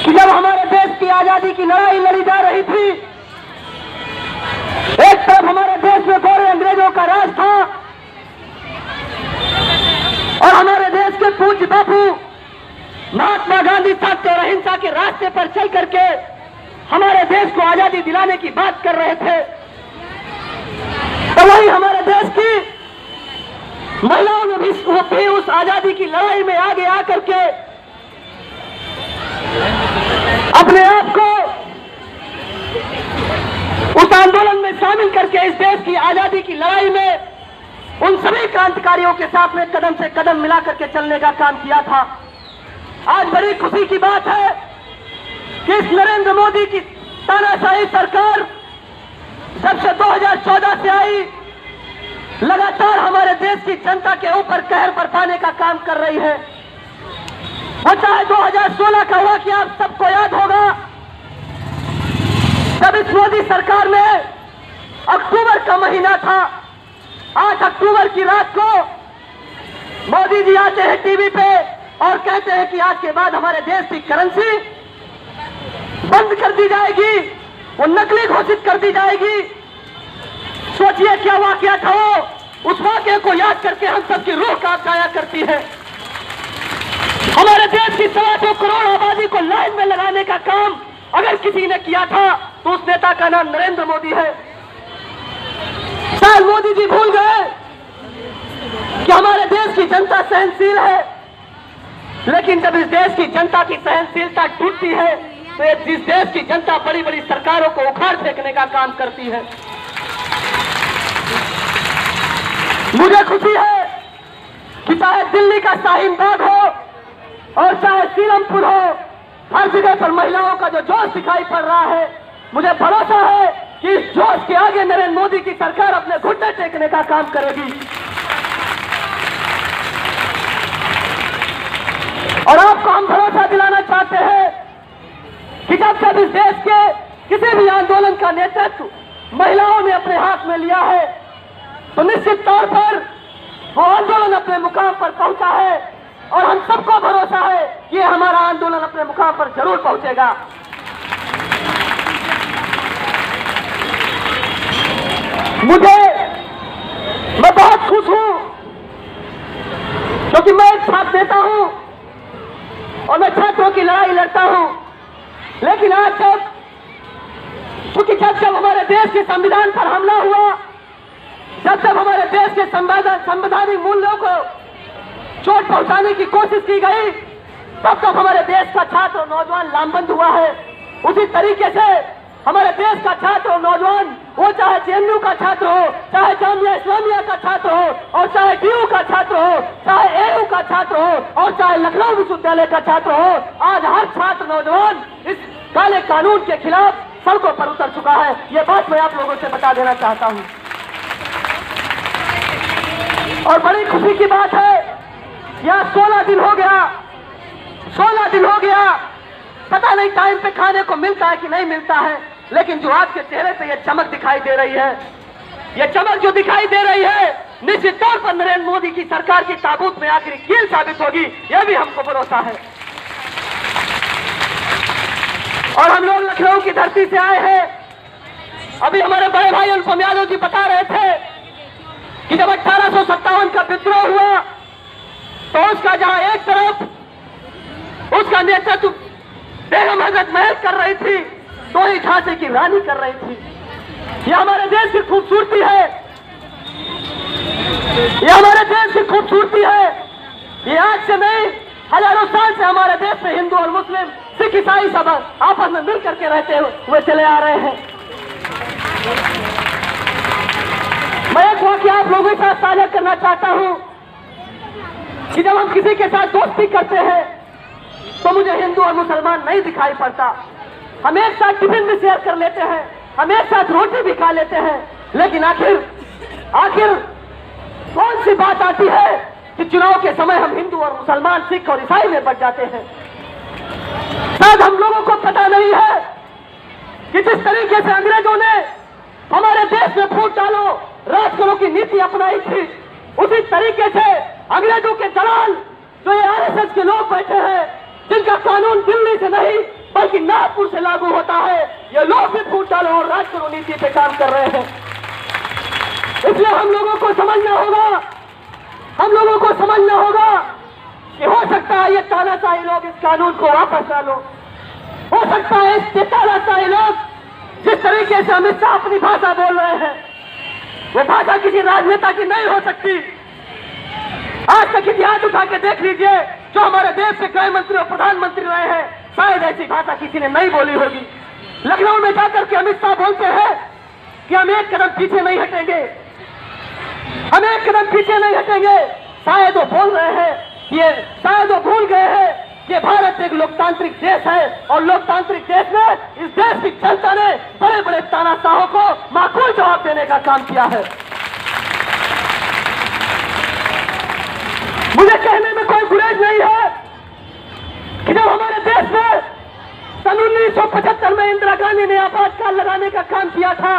कि जब हमारे देश की आजादी की लड़ाई लड़ी जा रही थी, एक तरफ हमारे देश में गोरे अंग्रेजों का राज था और हमारे देश के पूज्य बापू महात्मा गांधी सत्य और अहिंसा के रास्ते पर चल करके हमारे देश को आजादी दिलाने की बात कर रहे थे, तो वही हमारे देश की महिलाओं ने भी उस आजादी की लड़ाई में आगे आकर के अपने आप को उस आंदोलन में शामिल करके इस देश की आजादी की लड़ाई में उन सभी क्रांतिकारियों के साथ में कदम से कदम मिला करके चलने का काम किया था। आज बड़ी खुशी की बात है कि इस नरेंद्र मोदी की तानाशाही सरकार जब से 2014 से आई, लगातार हमारे देश की जनता के ऊपर कहर बरपाने का काम कर रही है। वो चाहे 2016 का हुआ कि आप सबको याद होगा, जब इस मोदी सरकार में अक्टूबर का महीना था, 8 अक्टूबर की रात को मोदी जी आते हैं टीवी पे और कहते हैं कि आज के बाद हमारे देश की करेंसी बंद कर दी जाएगी, वो नकली घोषित कर दी जाएगी। सोचिए क्या वाकया था वो। उस वाकये को याद करके हम सबकी रूह कांप जाया करती है। हमारे देश की 2.25 करोड़ आबादी को लाइन में लगाने का काम अगर किसी ने किया था तो उस नेता का नाम नरेंद्र मोदी है। शायद मोदी जी भूल गए कि हमारे देश की जनता सहनशील है, लेकिन जब इस देश की जनता की सहनशीलता टूटती है तो इस देश की जनता बड़ी बड़ी सरकारों को उखाड़ फेंकने का काम करती है। मुझे खुशी है कि चाहे दिल्ली का शाहीन बाग हो और चाहे सीरमपुर हो, हर जगह पर महिलाओं का जो जोश दिखाई पड़ रहा है, मुझे भरोसा है कि इस जोश के आगे नरेंद्र मोदी की सरकार अपने घुटने टेकने का काम करेगी। और आपको हम भरोसा दिलाना चाहते हैं कि जब इस देश के किसी भी आंदोलन का नेतृत्व महिलाओं ने अपने हाथ में लिया है तो निश्चित तौर पर वो आंदोलन अपने मुकाम पर पहुंचा है और हम सबको भरोसा है कि हमारा आंदोलन अपने मुकाम पर जरूर पहुंचेगा। मैं बहुत खुश हूं क्योंकि मैं एक छात्र नेता हूं और मैं छात्रों की लड़ाई लड़ता हूं, लेकिन आज जब हमारे देश के संविधान पर हमला हुआ, जब हमारे देश के संवैधानिक मूल्यों को चोट पहुंचाने की कोशिश की गई, तब हमारे देश का छात्र और नौजवान लामबंद हुआ है। उसी तरीके से हमारे देश का छात्र और नौजवान, वो चाहे जेएनयू का छात्र हो, चाहे जामिया इस्लामिया का छात्र हो, और चाहे डीयू का छात्र हो, चाहे एयू का छात्र हो, और चाहे लखनऊ विश्वविद्यालय का छात्र हो, आज हर छात्र नौजवान इस काले कानून के खिलाफ सड़कों पर उतर चुका है। ये बात मैं आप लोगों से बता देना चाहता हूं। और बड़ी खुशी की बात है, यह 16 दिन हो गया, 16 दिन हो गया, पता नहीं टाइम पे खाने को मिलता है कि नहीं मिलता है, लेकिन जो आपके चेहरे पे ये चमक दिखाई दे रही है, ये चमक जो दिखाई दे रही है, निश्चित तौर पर नरेंद्र मोदी की सरकार की ताबूत में आखिरी कील साबित होगी, यह भी हमको भरोसा है। और हम लोग लखनऊ की धरती से आए हैं। अभी हमारे बड़े भाई अनुपम यादव जी बता रहे थे कि जब 1857 का विद्रोह हुआ तो उसका जहां एक तरफ उसका नेतृत्व बेगम हजरत महल कर रही थी, तो ही झांसी की रानी कर रही थी। यह हमारे देश की खूबसूरती है, यह हमारे देश की खूबसूरती है। ये आज से नहीं, हजारों साल से हमारे देश में हिंदू और मुस्लिम, सिख ईसाई सब आपस में मिल करके रहते हुए चले आ रहे हैं। मैं एक वाकया आप लोगों के साथ साझा करना चाहता हूं कि जब हम किसी के साथ दोस्ती करते हैं तो मुझे हिंदू और मुसलमान नहीं दिखाई पड़ता। हम एक साथ टिफिन भी शेयर कर लेते हैं, हम एक साथ रोटी भी खा लेते हैं, लेकिन आखिर कौन सी बात आती है कि चुनाव के समय हम हिंदू और मुसलमान, सिख और ईसाई में बट जाते हैं। शायद हम लोगों को पता नहीं है कि जिस तरीके से अंग्रेजों ने हमारे देश में फूट डालो, राज करो की नीति अपनाई थी, उसी तरीके से अंग्रेजों के दलाल जो ये आरएसएस के लोग बैठे हैं, जिनका कानून दिल्ली से नहीं कि नागपुर से लागू होता है, ये लोग भी फूट डालो और राज करो नीति पे काम कर रहे हैं। इसलिए हम लोगों को समझना होगा, हम लोगों को समझना होगा कि हो सकता है ये तानाशाही लोग इस कानून को वापस ला लो, हो सकता है इस तानाशाही लोग जिस तरीके से अमित शाह अपनी भाषा बोल रहे हैं वो भाषा किसी राजनेता की नहीं हो सकती। आज तक इतिहास उठा के देख लीजिए, जो हमारे देश के गृह मंत्री और प्रधानमंत्री रहे हैं, शायद ऐसी भाषा किसी ने नहीं बोली होगी। लखनऊ में जाकर के अमित शाह बोलते हैं कि हम एक कदम पीछे नहीं हटेंगे, हम एक कदम पीछे नहीं हटेंगे। शायद वो बोल रहे हैं, ये शायद वो भूल गए हैं कि भारत एक लोकतांत्रिक देश है और लोकतांत्रिक देश में इस देश की जनता ने बड़े बड़े तानाशाहों को माकूल जवाब देने का काम किया है। मुझे कहने में कोई गुरेज नहीं है कि जब हमारे देश में सन 1975 में इंदिरा गांधी ने आपातकाल लगाने का काम किया था,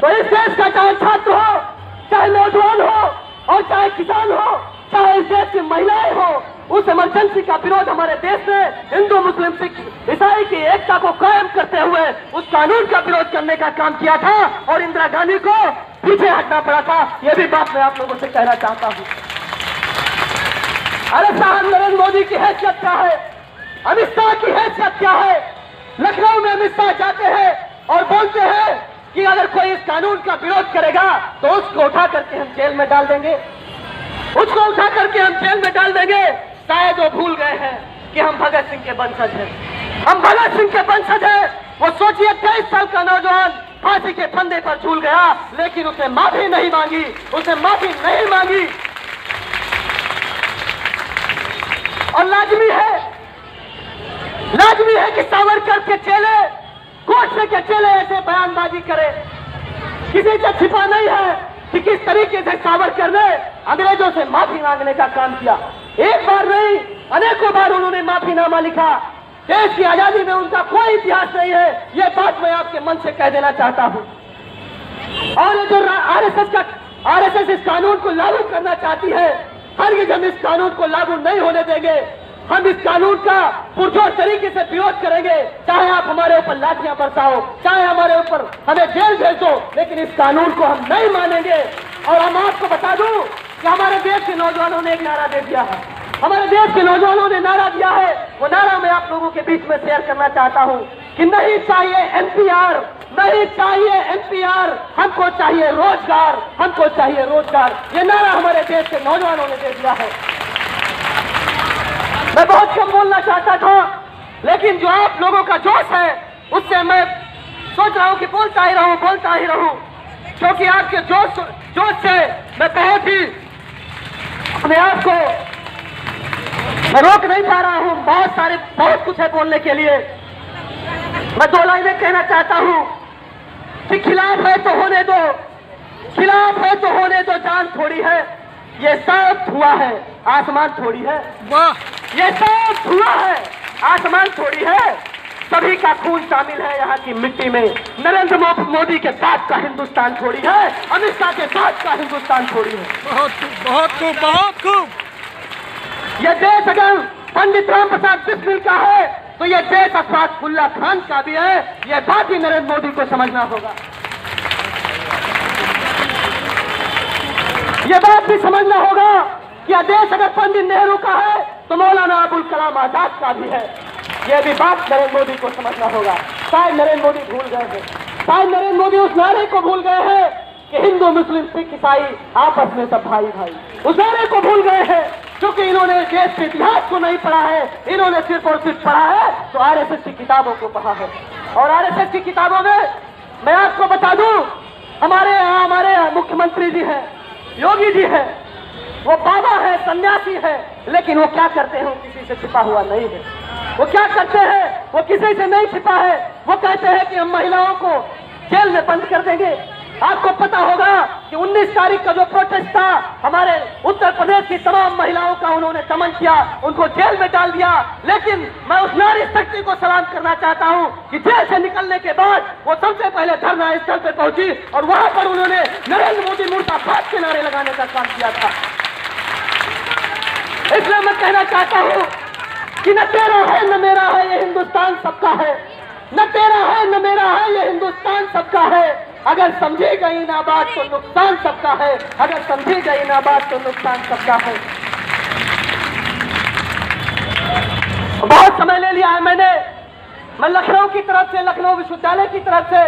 तो इस देश का चाहे छात्र हो, चाहे नौजवान हो और चाहे किसान हो, चाहे इस देश की महिलाएं हो, उस इमरजेंसी का विरोध हमारे देश में हिंदू मुस्लिम सिख ईसाई की एकता को कायम करते हुए उस कानून का विरोध करने का काम किया था और इंदिरा गांधी को पीछे हटना पड़ा था। यह भी बात मैं आप लोगों से कहना चाहता हूं। अरे साहब, नरेंद्र मोदी की हैसियत क्या है, अमित शाह की हैसियत क्या है? लखनऊ में अमित शाह जाते हैं और बोलते हैं कि अगर कोई इस कानून का विरोध करेगा तो उसको उठा करके हम जेल में डाल देंगे, उसको उठा करके हम जेल में डाल देंगे। शायद वो भूल गए हैं कि हम भगत सिंह के वंशज हैं, हम भगत सिंह के वंशज हैं। वो सोचिए 23 साल का नौजवान फांसी के फंदे पर झूल गया, लेकिन उसने माफी नहीं मांगी, उसने माफी नहीं मांगी। और लाजमी है कि सावरकर के चेले, गोडसे के चेले ऐसे बयानबाजी करे। किसी से छिपा नहीं है कि किस तरीके से सावरकर ने अंग्रेजों से माफी मांगने का काम किया। एक बार नहीं, अनेकों बार उन्होंने माफीनामा लिखा। देश की आजादी में उनका कोई इतिहास नहीं है, ये बात मैं आपके मन से कह देना चाहता हूं। और ये जो आरएसएस इस कानून को लागू करना चाहती है, हरगिज़ हम इस कानून को लागू नहीं होने देंगे। हम इस कानून का पुरजोर तरीके से विरोध करेंगे, चाहे आप हमारे ऊपर लाठियां बरसाओ, चाहे हमारे ऊपर हमें जेल भेज दो, लेकिन इस कानून को हम नहीं मानेंगे। और हम आपको बता दूं कि हमारे देश के नौजवानों ने एक नारा दे दिया है, हमारे देश के नौजवानों ने नारा दिया है। वो नारा मैं आप लोगों के बीच में शेयर करना चाहता हूं कि नहीं चाहिए एनपीआर, नहीं चाहिए एनपीआर, हमको चाहिए रोजगार, हमको चाहिए रोजगार। ये नारा हमारे देश के नौजवानों ने दे दिया है। मैं बहुत कम बोलना चाहता था, लेकिन जो आप लोगों का जोश है उससे मैं सोच रहा हूं कि बोलता ही रहूं, क्योंकि आपके जोश से मैं बहुत ही अपने आप को मैं रोक नहीं पा रहा हूं। बहुत कुछ है बोलने के लिए। मैं 2 लाइनें कहना चाहता हूं कि खिलाफ है तो होने दो, खिलाफ है तो होने दो, जान थोड़ी है, ये सब धुआं है, आसमान थोड़ी है। ये सब धुआं है, आसमान थोड़ी है। सभी का खून शामिल है यहाँ की मिट्टी में। नरेंद्र मोदी के साथ का हिंदुस्तान थोड़ी है, अमित शाह के साथ का हिंदुस्तान थोड़ी है। बहुत खूब। यह देश अगर पंडित राम प्रसाद बिस्मिल का है तो यह देश अशफाकुल्लाह खान का भी है। यह बात ही नरेंद्र मोदी को समझना होगा, यह बात भी समझना होगा कि यह देश अगर पंडित नेहरू का है तो मौलाना अबुल कलाम आजाद का भी है। यह भी बात नरेंद्र मोदी को समझना होगा। शायद नरेंद्र मोदी भूल गए हैं, शायद नरेंद्र मोदी उस नारे को भूल गए हैं कि हिंदू मुस्लिम सिख ईसाई आपस में सब भाई भाई, उस नारे को भूल गए हैं। क्योंकि इन्होंने देश के इतिहास को नहीं पढ़ा है, इन्होंने सिर्फ और सिर्फ पढ़ा है तो आरएसएस की किताबों को पढ़ा है। और आरएसएस की किताबों में मैं आपको बता दूं, हमारे मुख्यमंत्री जी हैं, योगी जी हैं, वो बाबा है, सन्यासी है, लेकिन वो क्या करते हैं वो किसी से छिपा हुआ नहीं है। वो क्या करते हैं वो किसी से नहीं छिपा है। वो कहते हैं कि हम महिलाओं को जेल में बंद कर देंगे। आपको पता होगा कि 19 तारीख का जो प्रोटेस्ट था, हमारे उत्तर प्रदेश की तमाम महिलाओं का उन्होंने दमन किया, उनको जेल में डाल दिया। लेकिन मैं उस नारी शक्ति को सलाम करना चाहता हूं कि जेल से निकलने के बाद वो सबसे पहले धरना स्थल पर पहुंची और वहां पर उन्होंने नरेंद्र मोदी मुर्दाबाद के नारे लगाने का काम किया था। इसलिए मैं कहना चाहता हूं कि न तेरा है न मेरा है, ये हिंदुस्तान सबका है। न तेरा है न मेरा है, ये हिंदुस्तान सबका है। अगर समझी गई ना बात तो नुकसान सबका है, अगर समझी गई ना बात तो नुकसान सबका है। बहुत समय ले लिया है मैं लखनऊ की तरफ से, लखनऊ विश्वविद्यालय की तरफ से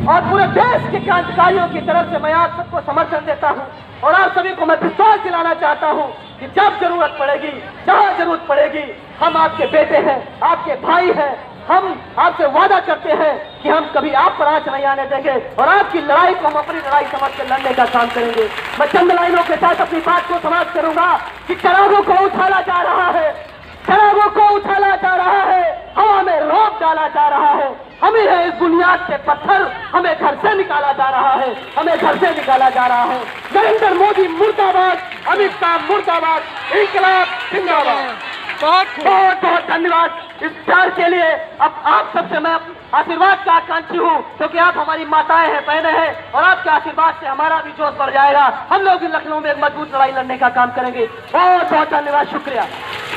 और पूरे देश के क्रांतिकारियों की तरफ से मैं आप सबको समर्थन देता हूं और आप सभी को मैं विश्वास दिलाना चाहता हूं कि जब जरूरत पड़ेगी, जहां जरूरत पड़ेगी, हम आपके बेटे हैं, आपके भाई हैं। हम आपसे वादा करते हैं कि हम कभी आप पर आंच नहीं आने देंगे और आपकी लड़ाई को हम अपनी लड़ाई समझ कर लड़ने का काम करेंगे। मैं चंद लाइनों के साथ अपनी बात को समाप्त करूंगा कि चरागों को उछाला जा रहा है, चरागों को उछाला जा रहा है, हवा में रोक डाला जा रहा है। हमें है इस बुनियाद से पत्थर, हमें घर से निकाला जा रहा है, हमें घर से निकाला जा रहा है। नरेंद्र मोदी मुर्दाबाद, अमित शाह मुर्दाबाद, इंकलाब जिंदाबाद। बहुत बहुत धन्यवाद इस प्यार के लिए। अब आप सबसे मैं आशीर्वाद का आकांक्षी हूँ, क्योंकि आप हमारी माताएं हैं, बहनें हैं और आपके आशीर्वाद से हमारा भी जोश बढ़ जाएगा। हम लोग लखनऊ में एक मजबूत लड़ाई लड़ने का काम करेंगे। बहुत बहुत धन्यवाद, शुक्रिया।